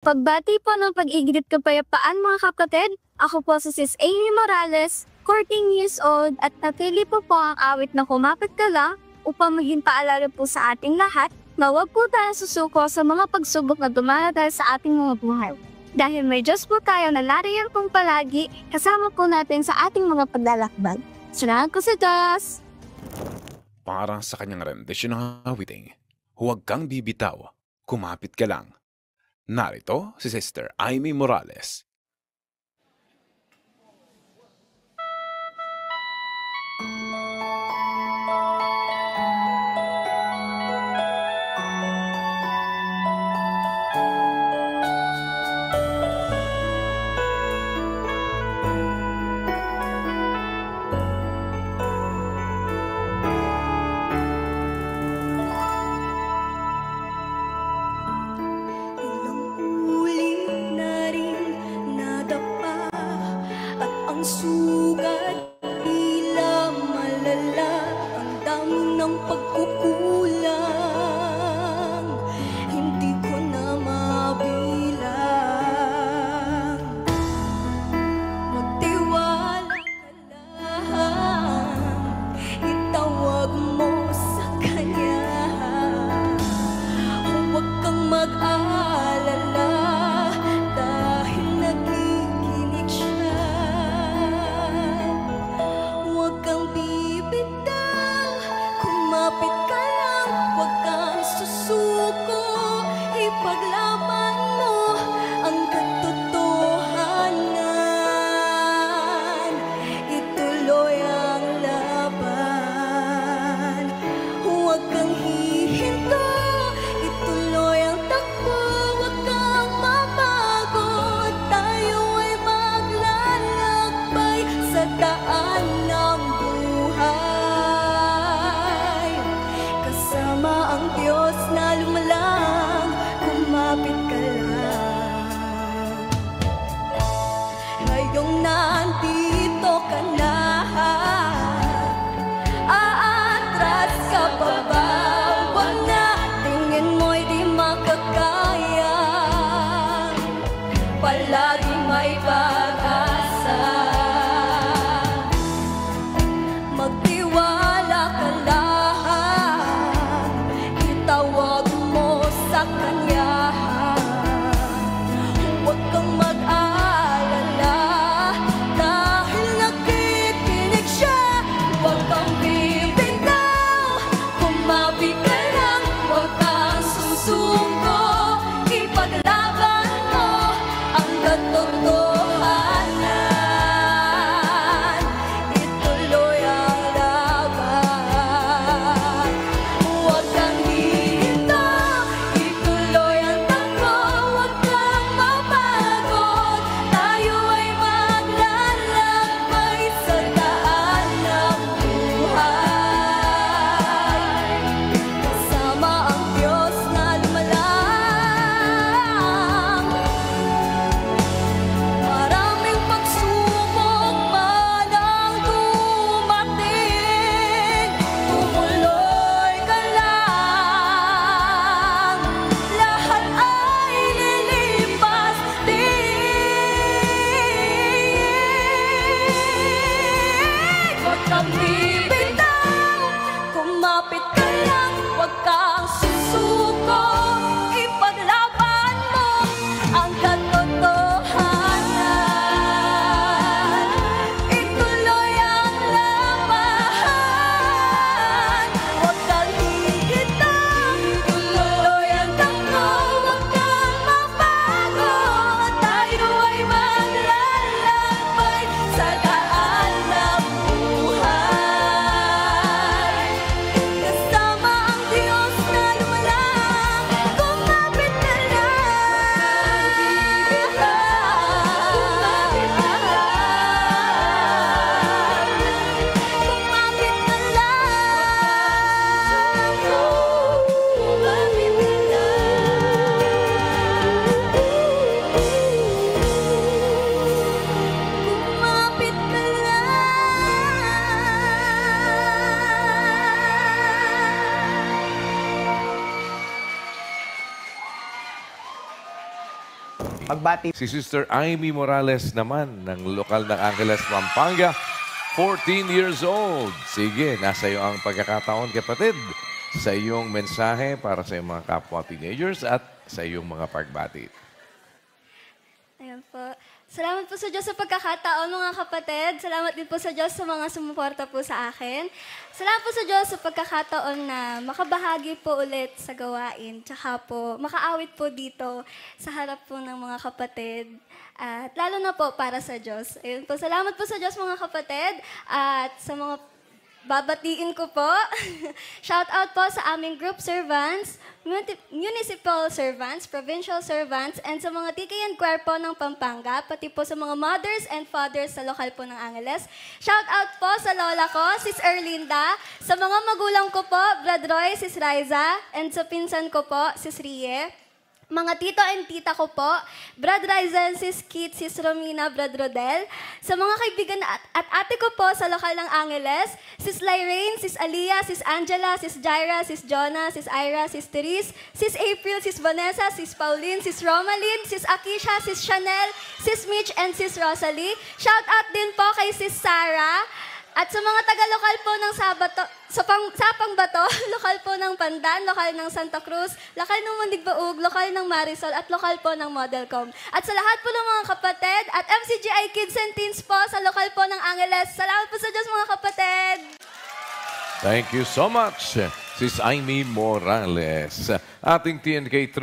Pagbati po ng pag-igit kapayapaan mga kapatid, ako po si Sis Amy Morales, 14 years old at napili po ang awit na Kumapit Ka Lang upang maging paalala po sa ating lahat na huwag po tayo susuko sa mga pagsubok na dumarating sa ating mga buhay. Dahil may Diyos po tayo na lariyan pong palagi kasama po natin sa ating mga paglalakbay. Salamat ko sa Diyos! Para sa kanyang rendisyon ng awiting, Huwag Kang Bibitaw, Kumapit Ka Lang. Narito si Sister Amy Morales. Ipaglaban mo ang katotohanan. Pagbati Si Sister Amy Morales naman ng lokal ng Angeles, Pampanga, 14 years old. Sige, nasa iyo ang pagkakataon, kapatid, sa iyong mensahe para sa iyong mga kapwa teenagers at sa iyong mga pagbati. Ayan po. Salamat po sa Diyos sa pagkakataon, mga kapatid. Salamat din po sa Diyos sa mga sumuporta po sa akin. Salamat po sa Diyos sa pagkakataon na makabahagi po ulit sa gawain. Tsaka po, makaawit po dito sa harap po ng mga kapatid. At lalo na po para sa Diyos. Ayun po, salamat po sa Diyos, mga kapatid. At sa mga babatiin ko po. Shout out po sa aming group servants, municipal servants, provincial servants, and sa mga TKN choir po ng Pampanga, pati po sa mga mothers and fathers sa lokal po ng Angeles. Shout out po sa lola ko, Sis Erlinda, sa mga magulang ko po, Brad Roy, Sis Riza, and sa pinsan ko po, Sis Rie. Mga tito and tita ko po, Brad Ryzen, Sis Kit, Sis Romina, Brad Rodel. Sa mga kaibigan at ate ko po sa lokal ng Angeles, Sis Lyrene, Sis Alia, Sis Angela, Sis Jaira, Sis Jonah, Sis Ira, Sis Therese, Sis April, Sis Vanessa, Sis Pauline, Sis Romaline, Sis Akisha, Sis Chanel, Sis Mitch, and Sis Rosalie. Shout out din po kay Sis Sarah. At sa mga taga-lokal po ng Sapang Bato, lokal po ng Pandan, lokal ng Santa Cruz, lokal ng Mundigbaug, lokal ng Marisol, at lokal po ng Modelcom. At sa lahat po ng mga kapatid at MCGI Kids and Teens po sa lokal po ng Angeles, salamat po sa Diyos, mga kapatid! Thank you so much, Sis Amy Morales. Ating TNK3,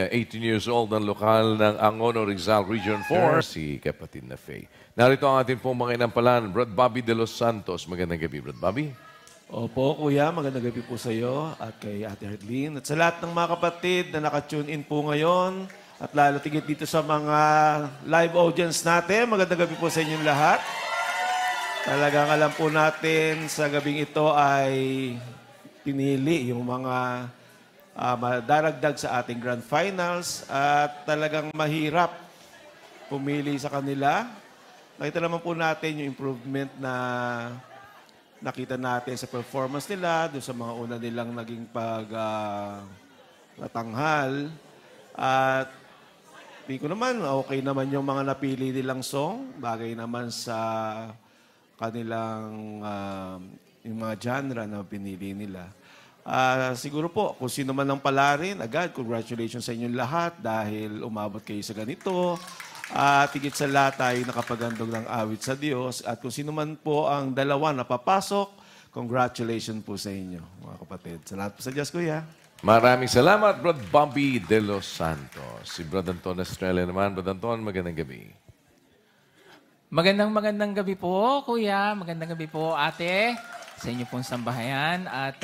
18 years old, ang lokal ng Angono Rizal Region 4, si kapatid na Faye. Narito ang ating pong mga inampalan, Brad Bobby de los Santos. Magandang gabi, Brad Bobby. Opo, Kuya. Magandang gabi po sa iyo at kay Ate Hardlene. At sa lahat ng mga kapatid na nakatune in po ngayon at lalo tigit dito sa mga live audience natin, magandang gabi po sa inyong lahat. Talagang alam po natin sa gabing ito ay pinili yung mga madaragdag sa ating grand finals at talagang mahirap pumili sa kanila. Nakita naman po natin yung improvement na nakita natin sa performance nila, doon sa mga una nilang naging pagtatanghal. At tingin ko naman, okay naman yung mga napili nilang song. Bagay naman sa kanilang yung mga genre na pinili nila. Siguro po, kung sino man ang palarin, agad, congratulations sa inyong lahat dahil umabot kayo sa ganito. At higit sa lahat tayo nakapagandog ng awit sa Diyos. At kung sino man po ang dalawa na papasok, congratulations po sa inyo, mga kapatid. Salamat po sa Diyos, Kuya. Maraming salamat, Brad Bobby de los Santos. Si Brad Anton Estrella naman. Brad Anton, magandang gabi. Magandang gabi po, Kuya. Magandang gabi po, Ate, sa inyo pong sambahayan. At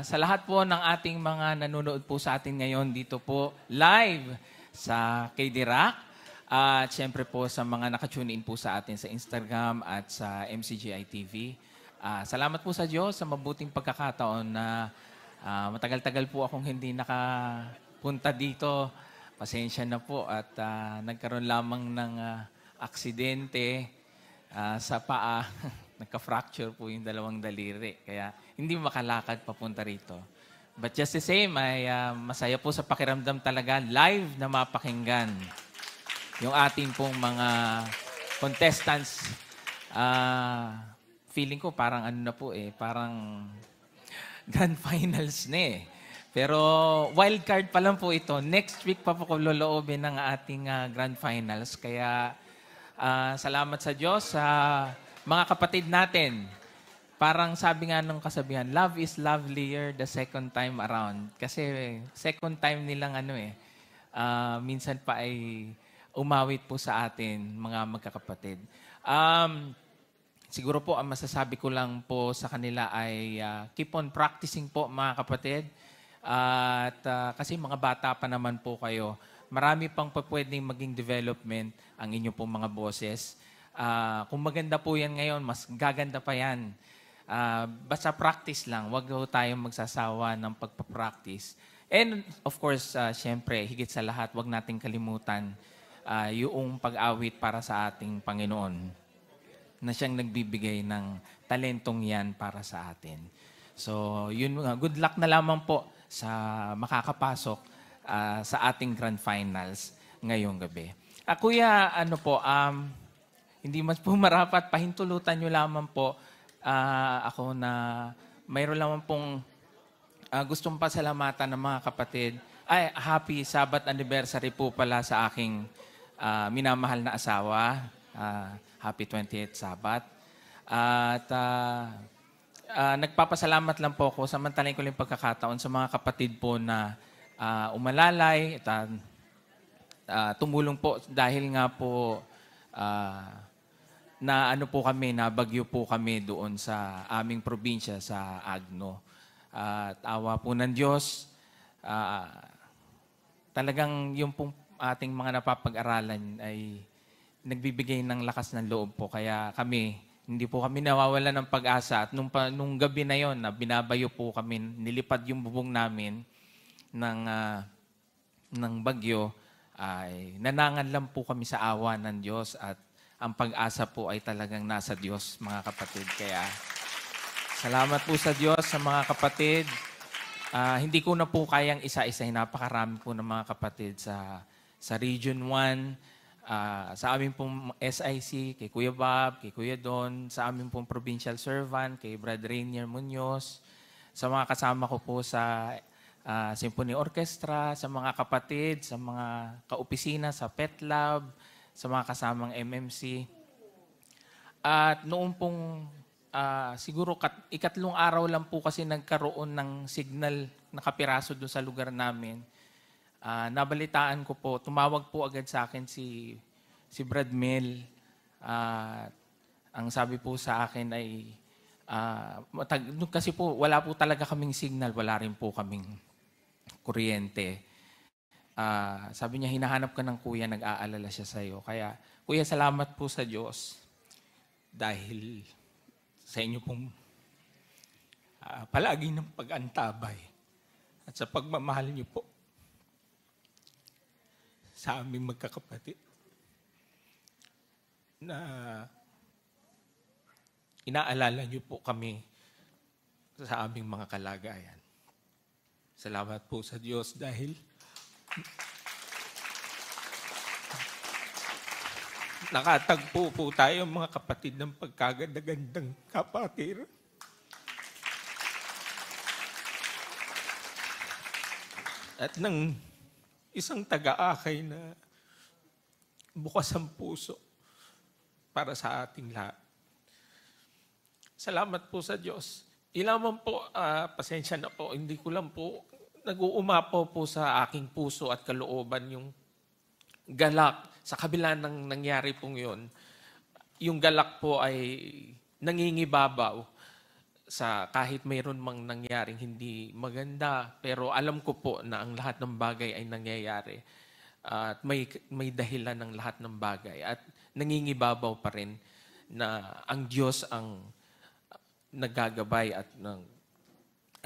sa lahat po ng ating mga nanonood po sa atin ngayon dito po live sa KD Rock. At syempre po sa mga nakatune in po sa atin sa Instagram at sa MCGI TV. Salamat po sa Diyos sa mabuting pagkakataon na matagal-tagal po akong hindi nakapunta dito. Pasensya na po at nagkaroon lamang ng aksidente sa paa. Nagka-fracture po yung dalawang daliri. Kaya hindi makalakad papunta rito. But just the same, ay masaya po sa pakiramdam talaga live na mapakinggan yung ating pong mga contestants. Feeling ko parang ano na po parang grand finals na Pero wild card pa lang po ito. Next week pa po ko loloobin ng ating grand finals. Kaya salamat sa Diyos sa mga kapatid natin. Parang sabi nga nung kasabihan, love is lovelier the second time around. Kasi second time nilang minsan pa ay umawit po sa atin, mga magkakapatid. Siguro po, ang masasabi ko lang po sa kanila ay keep on practicing po, mga kapatid. At kasi mga bata pa naman po kayo, marami pang pwedeng maging development ang inyo pong mga boses. Kung maganda po yan ngayon, mas gaganda pa yan. Basta practice lang, wag tayong magsasawa ng pagpapractice. And of course, syempre, higit sa lahat, wag nating kalimutan yung pag-awit para sa ating Panginoon na siyang nagbibigay ng talentong yan para sa atin. So, yun, good luck na lamang po sa makakapasok sa ating grand finals ngayong gabi. Kuya, ano po, hindi mas po marapat, pahintulutan nyo lamang po ako na mayroon lamang pong gustong pasalamatan ng mga kapatid. Ay, happy Sabbath anniversary po pala sa aking minamahal na asawa. Happy 28th Sabbath. At nagpapasalamat lang po ako, samantalahin ko lang yung pagkakataon sa mga kapatid po na umalalay at tumulong po dahil nga po na ano po kami, na bagyo po kami doon sa aming probinsya sa Agno. At awa po ng Diyos, talagang yung pong ating mga napapag-aralan ay nagbibigay ng lakas ng loob po. Kaya kami, hindi po kami nawawala ng pag-asa. At nung gabi na yon na binabayo po kami, nilipad yung bubong namin ng bagyo, ay nanangan lang po kami sa awa ng Diyos at ang pag-asa po ay talagang nasa Diyos, mga kapatid. Kaya salamat po sa Diyos, sa mga kapatid. Hindi ko na po kayang isa-isahin. Napakarami po ng mga kapatid sa Region 1, sa aming pong SIC, kay Kuya Bob, kay Kuya Don, sa aming pong provincial servant, kay Brad Rainier Munoz, sa mga kasama ko po sa Symphony Orchestra, sa mga kapatid, sa mga kaopisina, sa Pet Lab, sa mga kasamang MMC. At noong pong siguro ikatlong araw lang po kasi nagkaroon ng signal na kapiraso doon sa lugar namin. Nabalitaan ko po, tumawag po agad sa akin si Brad Mel. Ang sabi po sa akin ay, kasi po wala po talaga kaming signal, wala rin po kaming kuryente. Sabi niya, hinahanap ka ng kuya, nag-aalala siya sa'yo. Kaya, kuya, salamat po sa Diyos dahil sa inyo pong palagi ng pag-antabay at sa pagmamahal niyo po sa aming magkakapatid na inaalala niyo po kami sa aming mga kalagayan. Salamat po sa Diyos dahil nakatagpo po tayo mga kapatid ng pagkaganda-gandang kapatiran. At ng isang taga-akay na bukas ang puso para sa ating lahat. Salamat po sa Diyos. Ilaman po, pasensya na po, hindi ko lang po, nag-uumapaw po sa aking puso at kalooban yung galak sa kabila ng nangyari pong yun. Yung galak po ay nangingibabaw sa kahit mayroon mang nangyaring hindi maganda. Pero alam ko po na ang lahat ng bagay ay nangyayari. At may dahilan ng lahat ng bagay. At nangingibabaw pa rin na ang Diyos ang naggagabay at ng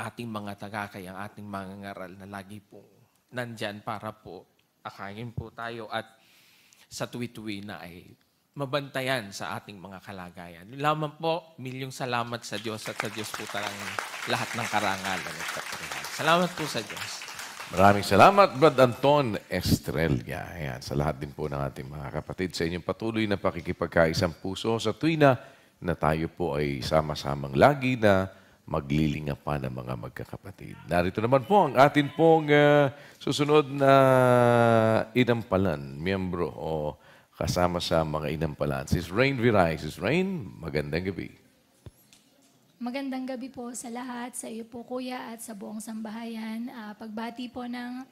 ating mga tagakay, ang ating mga ngaral na lagi pong nandyan para po akayin po tayo at sa tuwi-tuwi na ay mabantayan sa ating mga kalagayan. Lamang po, milyong salamat sa Diyos at sa Diyos po talagang lahat ng karangalan at kapurihan. Salamat po sa Diyos. Maraming salamat, Brad Anton Estrella. Ayan, sa lahat din po ng ating mga kapatid sa inyong patuloy na pakikipagkaisang puso sa tuwina na tayo po ay sama-samang lagi na maglilinga pa ng mga magkakapatid. Narito naman po ang atin pong susunod na inampalan, miyembro o kasama sa mga inampalan. Sis Rain Viray. Sis Rain, magandang gabi. Magandang gabi po sa lahat, sa iyo po kuya at sa buong sambahayan. Pagbati po ng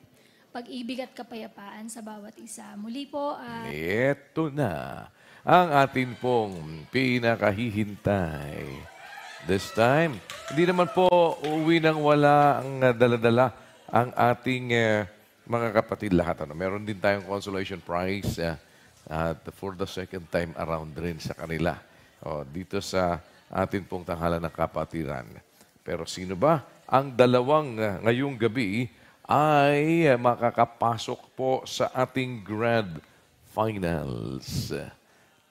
pag-ibig at kapayapaan sa bawat isa. Muli po, ito na ang atin pong pinakahihintay. This time, hindi naman po uuwi nang wala ang dala-dala ang ating mga kapatid lahat. Meron din tayong consolation prize at for the second time around rin sa kanila. Dito sa atin pong tanghalan ng kapatiran. Pero sino ba ang dalawang ngayong gabi ay makakapasok po sa ating grand finals?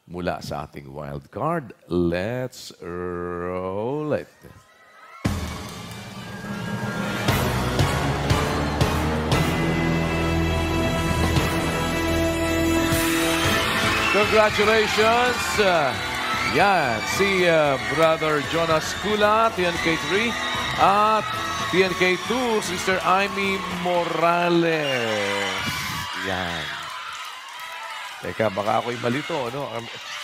Mula sa ating wild card, let's roll it. Congratulations. Yan, si Brother Jonas Kula, TNK3. At TNK2, Sister Amy Morales. Yan. Teka, baka ako'y malito, no?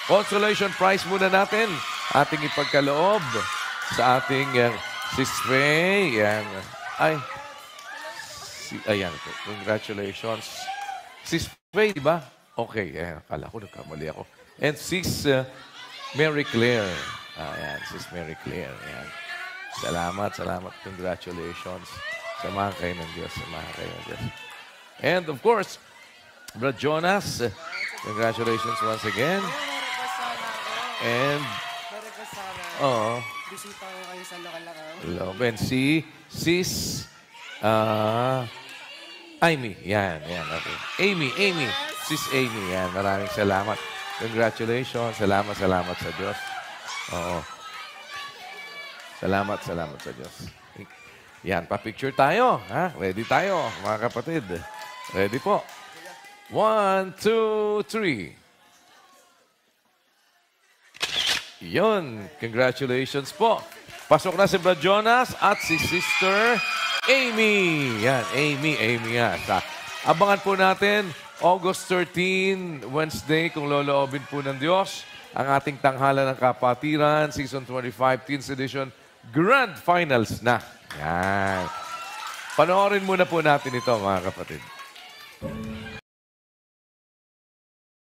Consolation prize muna natin. Ating ipagkaloob sa ating Sis Faye. Yan. Ay. Ayan. Congratulations. Sis Faye, di ba? Okay. Ayan. Akala ko nagkamali ako. And Sis Mary Claire. Ayan. Sis Mary Claire. Ayan. Salamat. Congratulations. Samahan kayo ng Diyos. And of course, Brother Jonas, congratulations once again. And, bisita ko kayo sa lokal na kayo. love. And si Sis Amy. Yan. Okay. Amy. Sis Amy. Yan. Maraming salamat. Congratulations. Salamat sa Diyos. Oo. Salamat sa Diyos. Yan. Pa-picture tayo. Ha? Ready tayo, mga kapatid. Ready po. 1, 2, 3. Yun. Congratulations po. Pasok na si Brad Jonas at si Sister Amy. Yan. Amy yan. Abangan po natin August 13, Wednesday, kung loloobin po ng Diyos, ang ating Tanghalan ng Kapatiran, Season 25, Teens Edition, Grand Finals na. Yan. Panoorin muna po natin ito, mga kapatid.